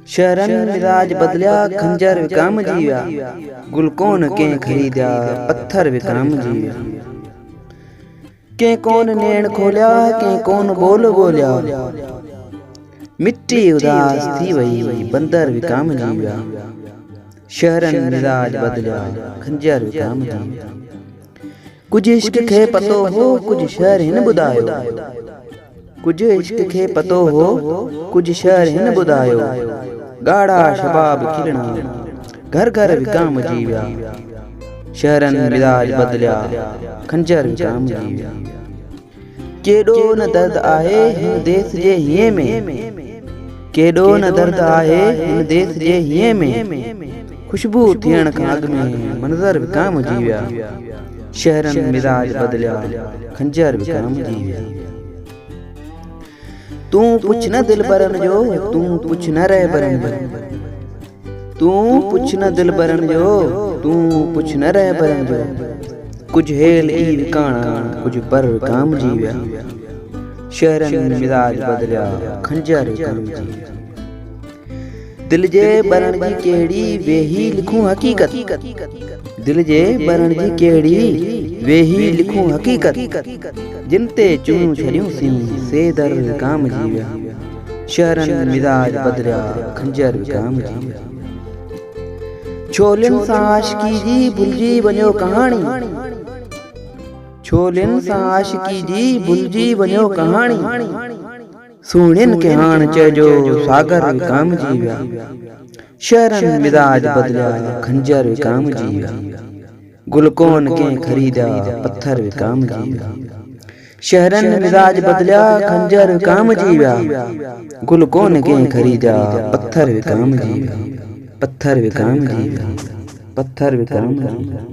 शहरन मिजाज बदलिया खंजर विकाम जीव्या, गुल कौन के खरीद्या पत्थर विकाम जीव्या। के कौन नैन खोलिया के कौन बोल बोलिया, मिट्टी उदास थी वही बंदर विकाम जीव्या। शहरन मिजाज बदलिया खंजर विकाम जीव्या। कुछ इश्क खे पतो हो कुछ शहर हिन बुधायो, कुछ इश्क खे पतो हो कुछ शहर हिन बुधायो। गाढ़ा शबाब खिलना घर घर विकाम जीव्या। शहरन मिजाज बदलिया खंजर विकाम जीव्या। केडो न दर्द आहे हिन देश जे हिए में, केडो न दर्द आहे हिन देश जे हिए में। खुशबू थियण खां अॻु में मंज़र विकाम जीव्या। शहरन मिजाज बदलिया खंजर विकाम जीव्या। तू पुछ न दिल बरन जो, तू पुछ न रह बरन जो, तू पुछ न दिल बरन जो, तू पुछ न रह बरन जो। कुछ हेल ई विकाणा कुछ पर विकाम जीव्या। शहरन मिजाज बदलिया खंजर विकाम जीव्या। दिल जे बरण जी केड़ी वेही लिखूं हकीकत, दिल जे बरण जी केड़ी वेही लिखूं हकीकत। जिनते चूं छड़ियूं सी से दर विकाम जीव्या। शहरन मिजाज बदलिया खंजर विकाम जीव्या। छोलिन सां आशिकी जी भुलजी वञो कहाणी, छोलिन सां आशिकी जी भुलजी वञो कहाणी। सुहिणिन खे हाण चइजो सागर विकाम जीव्या। शहरन मिजाज बदलिया खंजर विकाम जीव्या। गुल कौन के खरीद्या पत्थर विकाम जीव्या। शहरन मिजाज बदलिया खंजर विकाम जीव्या। गुल कौन के खरीद्या पत्थर विकाम जीव्या। पत्थर विकाम जीव्या। पत्थर विकाम जीव्या।